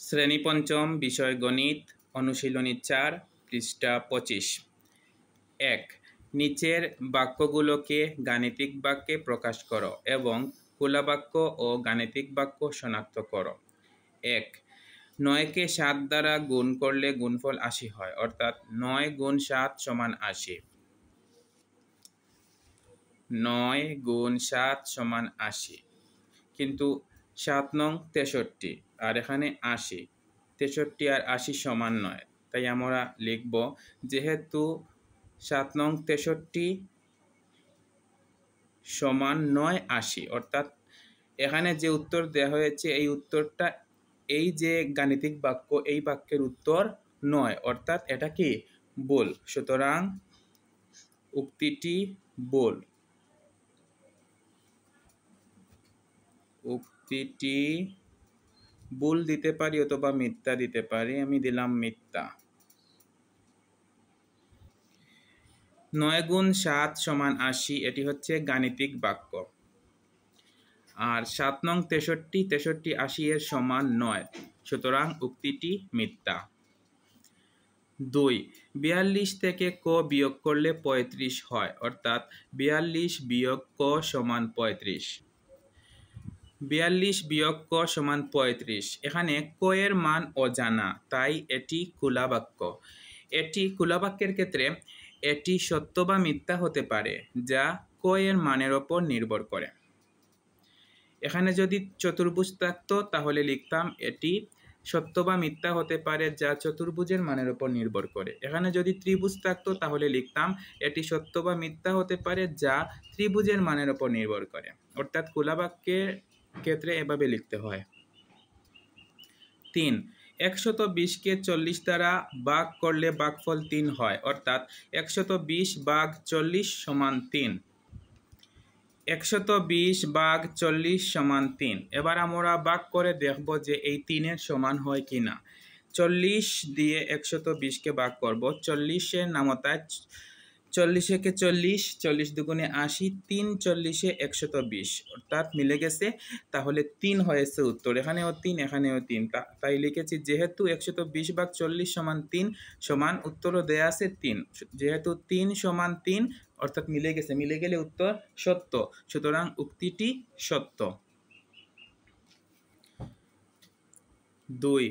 শ্রেণী পঞ্চম, বিষয় গণিত, অনুশীলনী 4, পৃষ্ঠা 25। 1. নিচের বাক্যগুলোকে গাণিতিক বাক্যে প্রকাশ করো এবং খোলা বাক্য ও গাণিতিক বাক্য শনাক্ত করো। 1. 9কে 7 দ্বারা গুণ করলে গুণফল 80 হয়, অর্থাৎ 9 গুণ 7 সমান 80। 9 গুণ 7 সমান 80, কিন্তু 7 নং 63 আর এখানে 80, 63 আর 80 সমান নয়, তাই আমরা লিখব যেহেতু 7 নং 63 সমান 9 80, অর্থাৎ এখানে যে উত্তর দেওয়া হয়েছে এই উত্তরটা, এই যে গাণিতিক বাক্য, এই বাক্যের উত্তর নয়, অর্থাৎ এটা কি ভুল। সুতরাং উক্তিটি ভুল। উক্তিটি ভুল দিতে পারি অথবা মিথ্যা দিতে পারি, আমি দিলাম মিথ্যা। 9 গুণ 7 সমান 80, এটি হচ্ছে গাণিতিক বাক্য। আর 7 নং 63 80 এর সমান নয়, সুতরাং উক্তিটি মিথ্যা। 2. 42 থেকে ক বিয়োগ করলে 35 হয়, অর্থাৎ 42 বিয়োগ ক সমান 35। 42 বিয়োগ ক সমান 35। এখানে ক এর মান অজানা, তাই এটি খোলা বাক্য। এটি খোলা বাক্যের ক্ষেত্রে এটি সত্য বা মিথ্যা হতে পারে, যা ক এর মানের ওপর নির্ভর করে। এখানে যদি চতুর্ভুজ থাকতো তাহলে লিখতাম এটি সত্য বা মিথ্যা হতে পারে, যা চতুর্ভুজের মানের উপর নির্ভর করে। এখানে যদি ত্রিভুজ থাকতো তাহলে লিখতাম এটি সত্য বা মিথ্যা হতে পারে, যা ত্রিভুজের মানের উপর নির্ভর করে। অর্থাৎ খোলা বাক্যের ক্ষেত্রে এভাবে লিখতে হয়। 3. 120কে 40 দ্বারা ভাগ করলে ভাগফল 3 হয়, অর্থাৎ 120 ভাগ 40 সমান 3। 120 ভাগ 40 সমান 3। এবার আমরা ভাগ করে দেখব যে এই 3-এর সমান হয় কিনা। 40 দিয়ে 120কে ভাগ করব। 40-এর নামতায় 40-কে 40, 40 দুগুণে 80, 3 40-এ 120, অর্থাৎ মিলে গেছে। তাহলে 3 হয়েছে উত্তর। এখানেও 3, এখানেও 3, তাই লিখেছি যেহেতু 120 ভাগ 40 সমান 3 সমান, উত্তরও দেয়া আছে 3। যেহেতু 3 সমান 3, অর্থাৎ মিলে গেছে, মিলে গেলে উত্তর সত্য, সুতরাং উক্তিটি সত্য। 2.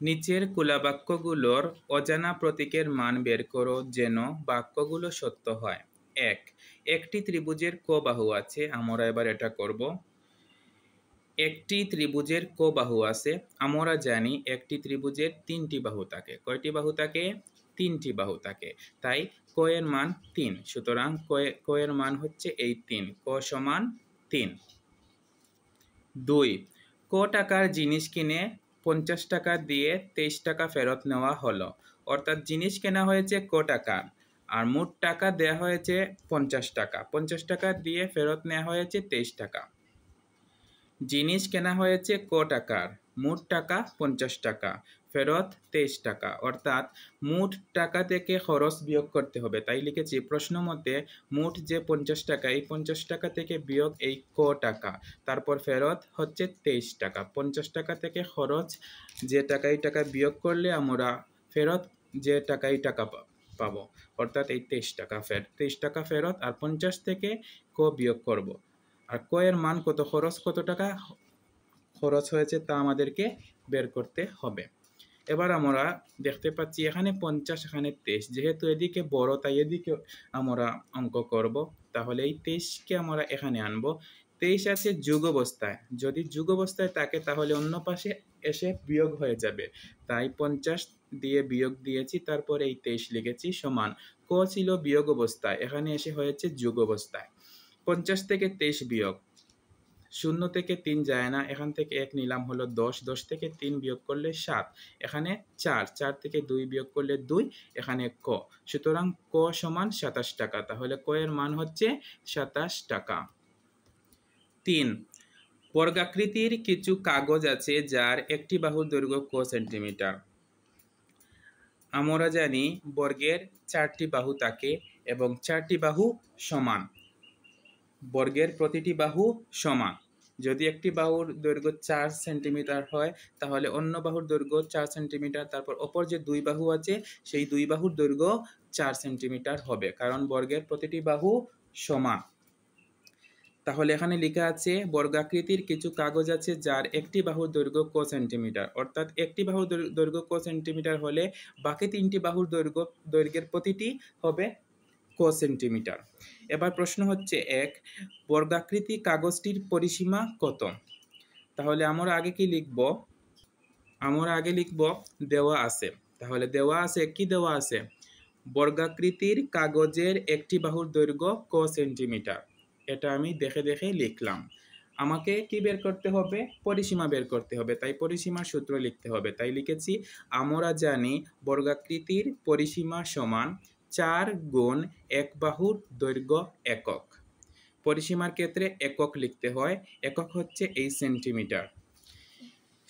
নিচের খোলা বাক্যগুলোর অজানা প্রতীকের মান বের করো যেন বাক্যগুলো সত্য হয়। 1. একটি ত্রিভুজের ক বাহু আছে। আমরা এবার এটা করব। একটি ত্রিভুজের ক বাহু আছে। আমরা জানি একটি ত্রিভুজের 3টি বাহু থাকে। কয়টি বাহু থাকে? 3টি বাহু থাকে। তাই ক এর মান 3, সুতরাং ক এর মান হচ্ছে এই 3, ক সমান 3। 2. ক টাকার জিনিস কিনে 50 টাকা দিয়ে 23 টাকা ফেরত নেওয়া হলো, অর্থাৎ জিনিস কেনা হয়েছে ক টাকা আর মোট টাকা দেওয়া হয়েছে 50 টাকা। 50 টাকা দিয়ে ফেরত নেওয়া হয়েছে 23 টাকা। জিনিস কেনা হয়েছে ক টাকার, মোট টাকা 50 টাকা, ফেরত 23 টাকা, অর্থাৎ মোট টাকা থেকে খরচ বিয়োগ করতে হবে। তাই লিখেছি প্রশ্ন মতে মোট যে 50 টাকা, এই 50 টাকা থেকে বিয়োগ এই ক টাকা, তারপর ফেরত হচ্ছে 23 টাকা। 50 টাকা থেকে খরচ যে টাকা, এই টাকা বিয়োগ করলে আমরা ফেরত যে টাকা, এই টাকা পাবো, অর্থাৎ এই 23 টাকা 23 টাকা ফেরত, আর 50 থেকে ক বিয়োগ করব। আর ক এর মান কত, খরচ কত টাকা খরচ হয়েছে তা আমাদেরকে বের করতে হবে। এবার আমরা দেখতে পাচ্ছি এখানে 50, এখানে 23, যেহেতু এদিকে বড় তাই এদিকে আমরা অঙ্ক করব। তাহলে এই 23কে আমরা এখানে আনবো। 23 আছে যোগ অবস্থায়, যদি যোগ অবস্থায় থাকে তাহলে অন্য পাশে এসে বিয়োগ হয়ে যাবে, তাই 50 দিয়ে বিয়োগ দিয়েছি, তারপরে এই 23 লিখেছি সমান, ক ছিল বিয়োগ অবস্থায়, এখানে এসে হয়েছে যোগ অবস্থায়। 50 থেকে 23 বিয়োগ, 0 থেকে 3 যায় না, এখান থেকে 1 নিলাম হলো 10, 10 থেকে 3 বিয়োগ করলে 7, এখানে 4, 4 থেকে 2 বিয়োগ করলে 2, এখানে ক, সুতরাং ক সমান 27 টাকা, তাহলে ক এর মান হচ্ছে 27 টাকা। 3. বর্গাকৃতির কিছু কাগজ আছে যার একটি বাহুর দৈর্ঘ্য ক সেন্টিমিটার। আমরা জানি বর্গের 4টি বাহু থাকে এবং 4টি বাহু সমান, বর্গের প্রতিটি বাহু সমান। যদি একটি বাহুর দৈর্ঘ্য 4 সেন্টিমিটার হয় তাহলে অন্য বাহুর দৈর্ঘ্য 4 সেন্টিমিটার, তারপর অপর যে দুই বাহু আছে সেই দুই বাহুর দৈর্ঘ্য 4 সেন্টিমিটার হবে, কারণ বর্গের প্রতিটি বাহু সমান। তাহলে এখানে লেখা আছে বর্গাকৃতির কিছু কাগজ আছে যার একটি বাহুর দৈর্ঘ্য ক সেন্টিমিটার, অর্থাৎ একটি বাহুর দৈর্ঘ্য ক সেন্টিমিটার হলে বাকি তিনটি বাহুর দৈর্ঘ্যের প্রতিটি হবে ক সেন্টিমিটার। এবার প্রশ্ন হচ্ছে এক, বর্গাকৃতি কাগজটির পরিসীমা কত? তাহলে আমরা আগে কি লিখব? আমরা আগে লিখব দেওয়া আছে। তাহলে দেওয়া আছে, কি দেওয়া আছে? বর্গাকৃতির কাগজের একটি বাহুর দৈর্ঘ্য ক সেন্টিমিটার। এটা আমি দেখে দেখে লিখলাম। আমাকে কি বের করতে হবে? পরিসীমা বের করতে হবে, তাই পরিসীমার সূত্র লিখতে হবে। তাই লিখেছি আমরা জানি বর্গাকৃতির পরিসীমা সমান 4 গুণ এক বাহুর দৈর্ঘ্য একক। পরিসীমার ক্ষেত্রে একক লিখতে হয়, একক হচ্ছে এই সেন্টিমিটার।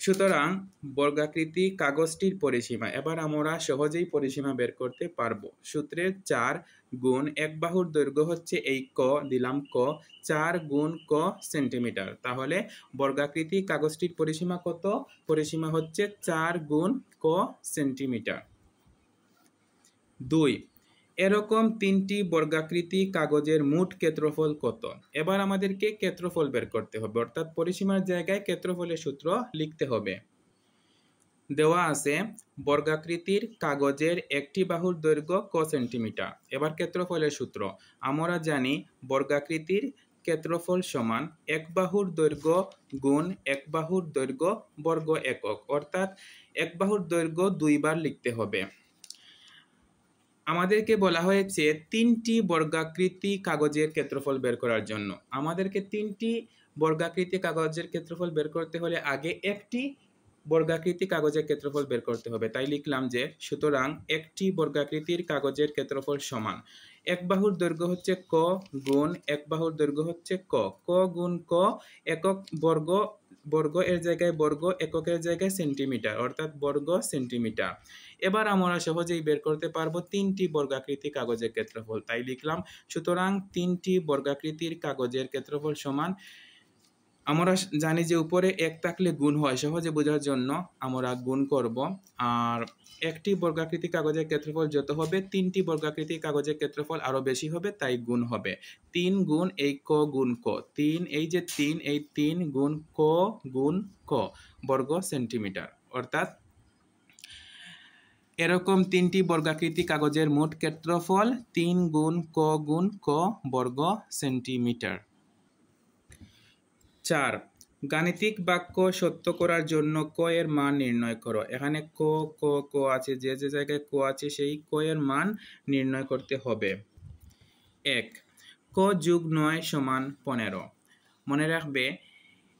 সুতরাং বর্গাকৃতি কাগজটির পরিসীমা, এবার আমরা সহজেই পরিসীমা বের করতে পারবো। সূত্রের 4 গুণ এক বাহুর দৈর্ঘ্য হচ্ছে এই ক, দিলাম ক, 4 গুণ ক সেন্টিমিটার। তাহলে বর্গাকৃতি কাগজটির পরিসীমা কত? পরিসীমা হচ্ছে 4 গুণ ক সেন্টিমিটার। 2, এরকম 3টি বর্গাকৃতি কাগজের মোট ক্ষেত্রফল কত? এবার আমাদেরকে ক্ষেত্রফল বের করতে হবে, অর্থাৎ পরিসীমার জায়গায় ক্ষেত্রফলের সূত্র লিখতে হবে। দেওয়া আছে বর্গাকৃতির কাগজের একটি বাহুর দৈর্ঘ্য ক সেন্টিমিটার। এবার ক্ষেত্রফলের সূত্র আমরা জানি বর্গাকৃতির ক্ষেত্রফল সমান এক বাহুর দৈর্ঘ্য গুণ এক বাহুর দৈর্ঘ্য বর্গ একক, অর্থাৎ এক বাহুর দৈর্ঘ্য দুইবার লিখতে হবে। আমাদেরকে বলা হয়েছে 3টি বর্গাকৃতি কাগজের ক্ষেত্রফল বের করার জন্য। আমাদেরকে 3টি বর্গাকৃতি কাগজের ক্ষেত্রফল বের করতে হলে আগে একটি বর্গাকৃতি কাগজের ক্ষেত্রফল বের করতে হবে। তাই লিখলাম যে সুতরাং একটি বর্গাকৃতির কাগজের ক্ষেত্রফল সমান এক বাহুর দৈর্ঘ্য হচ্ছে ক গুণ এক বাহুর দৈর্ঘ্য হচ্ছে ক, ক গুণ ক, একক বর্গ, বর্গ এর জায়গায় বর্গ, এককের জায়গায় সেন্টিমিটার, অর্থাৎ বর্গ সেন্টিমিটার। এবার আমরা সহজেই বের করতে পারবো 3টি বর্গাকৃতি কাগজের ক্ষেত্রফল। তাই লিখলাম সুতরাং 3টি বর্গাকৃতির কাগজের ক্ষেত্রফল সমান, আমরা জানি যে উপরে এক থাকলে গুণ হয়, সহজে বোঝার জন্য আমরা গুণ করব। আর একটি বর্গাকৃতি কাগজের ক্ষেত্রফল যত হবে 3টি বর্গাকৃতি কাগজের ক্ষেত্রফল আরো বেশি হবে, তাই গুণ হবে। 3 গুণ এই ক গুণ ক, 3 এই যে 3 এই 3 গুণ ক গুণ ক বর্গ সেন্টিমিটার, অর্থাৎ এরকম 3টি বর্গাকৃতি কাগজের মোট ক্ষেত্রফল 3 গুণ ক গুণ ক বর্গ সেন্টিমিটার। 4, গাণিতিক বাক্য সত্য করার জন্য ক এর মান নির্ণয় করো। এখানে ক ক ক আছে, যে যে জায়গায় ক আছে সেই ক এর মান নির্ণয় করতে হবে। 1, ক যোগ 9 সমান 15। মনে রাখবে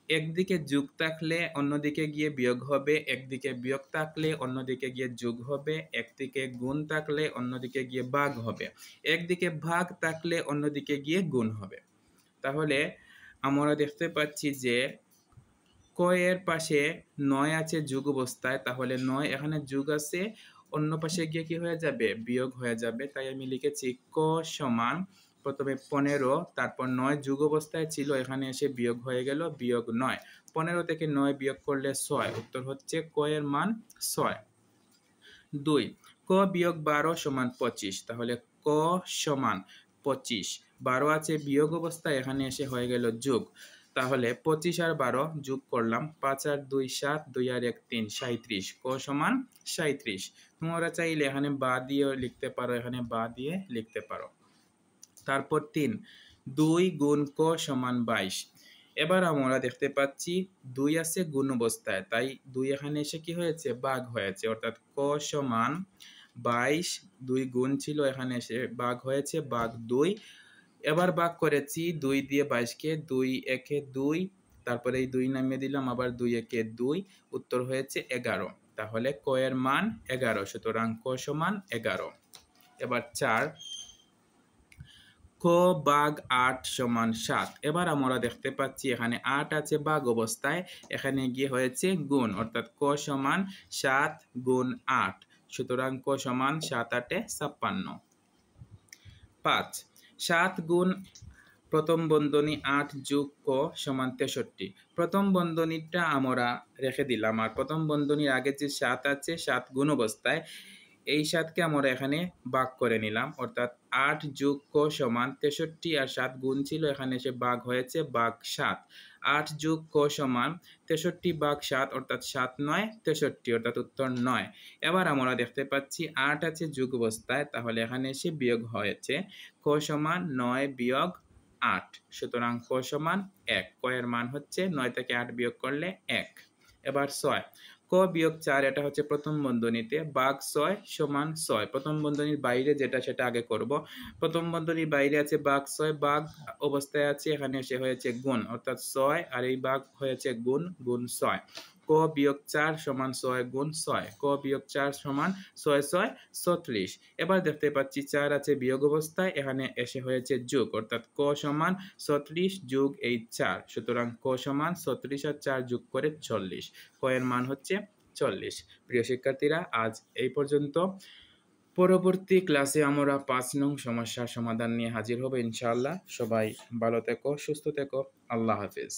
একদিকে যোগ থাকলে অন্যদিকে গিয়ে বিয়োগ হবে, একদিকে বিয়োগ থাকলে অন্যদিকে গিয়ে যোগ হবে, একদিকে গুণ থাকলে অন্যদিকে গিয়ে ভাগ হবে, একদিকে ভাগ থাকলে অন্যদিকে গিয়ে গুণ হবে। তাহলে আমরা দেখতে পাচ্ছি যে ক এর পাশে 9 আছে যোগ অবস্থায়, তাহলে 9 এখানে যোগ আছে, অন্য পাশে গিয়ে কি হয়ে যাবে? বিয়োগ হয়ে যাবে। তাই আমি লিখেছি ক সমান প্রথমে 15, তারপর 9 যোগ অবস্থায় ছিল, এখানে এসে বিয়োগ হয়ে গেল, বিয়োগ 9। 15 থেকে 9 বিয়োগ করলে 6, উত্তর হচ্ছে ক এর মান 6। 2, ক বিয়োগ 12 সমান 25। তাহলে ক সমান 25, 12 আছে বিয়োগ অবস্থায়, এখানে এসে হয়ে গেল যোগ। তাহলে 25 আর 12 যোগ করলাম, 5 আর 2 7, 2 আর 1 3, 37। ক সমান 37। তোমরা চাইলে এখানে বা দিয়ে লিখতে পারো, এখানে বা দিয়ে লিখতে পারো। তারপর 3, 2 গুণ ক সমান 22। এবার আমরা দেখতে পাচ্ছি 2 আছে গুণ অবস্থায়, তাই 2 এখানে এসে কি হয়েছে? ভাগ হয়েছে, অর্থাৎ ক সমান 22, 2 গুণ ছিল, এখানে এসে ভাগ হয়েছে, ভাগ 2। এবার ভাগ করেছি 2 দিয়ে 22কে, 2 একে 2, তারপরে এই 2 নামিয়ে দিলাম, আবার 2 একে 2, উত্তর হয়েছে 11। তাহলে ক এর মান 11, সুতরাং ক সমান 11। এবার 4, ক ভাগ 8 সমান 7। এবার আমরা দেখতে পাচ্ছি এখানে 8 আছে ভাগ অবস্থায়, এখানে গিয়ে হয়েছে গুণ, অর্থাৎ ক সমান 7 গুণ 8, সুতরাং ক সমান 7 8 56। 5, 7 গুণ প্রথম বন্ধনী 8 যোগ ক সমান 63। প্রথম বন্ধনীটা আমরা রেখে দিলাম, আর প্রথম বন্ধনীর আগে যে 7 আছে 7 গুণ অবস্থায়, এই 7কে আমরা এখানে ভাগ করে নিলাম, অর্থাৎ 8 যোগ ক সমান 63, আর 7 গুণ ছিল এখানে এসে ভাগ হয়েছে, ভাগ 7। 8 যোগ ক সমান 63 ভাগ 7, অর্থাৎ 7 9 63, অর্থাৎ উত্তর 9। এবার আমরা দেখতে পাচ্ছি 8 আছে যোগ অবস্থায়, তাহলে এখানে এসে বিয়োগ হয়েছে, ক সমান 9 বিয়োগ 8, সুতরাং ক সমান 1। ক এর মান হচ্ছে 9 থেকে 8 বিয়োগ করলে 1। এবার 6, ক বিয়োগ 4, এটা হচ্ছে প্রথম বন্ধনীতে, ভাগ 6 সমান 6। প্রথম বন্ধনীর বাইরে যেটা সেটা আগে করব। প্রথম বন্ধনীর বাইরে আছে ভাগ 6, ভাগ অবস্থায় আছে, এখানে এসে হয়েছে গুণ, অর্থাৎ 6 আর এই ভাগ হয়েছে গুণ, গুণ 6। ক বিয়োগ 4 সমান 6 গুণ 6, ক বিয়োগ 4 সমান 6 6 36। এবার দেখতে পাচ্ছি 4 আছে বিয়োগ অবস্থায়, এখানে এসে হয়েছে যোগ, অর্থাৎ ক সমান 36 যোগ এই 4, সুতরাং ক সমান 36 আর 4 যোগ করে 40। ক এর মান হচ্ছে 40। প্রিয় শিক্ষার্থীরা, আজ এই পর্যন্ত। পরবর্তী ক্লাসে আমরা 5 নং সমস্যার সমাধান নিয়ে হাজির হব ইনশাআল্লাহ। সবাই ভালো থেকো, সুস্থ থেকো। আল্লাহ হাফেজ।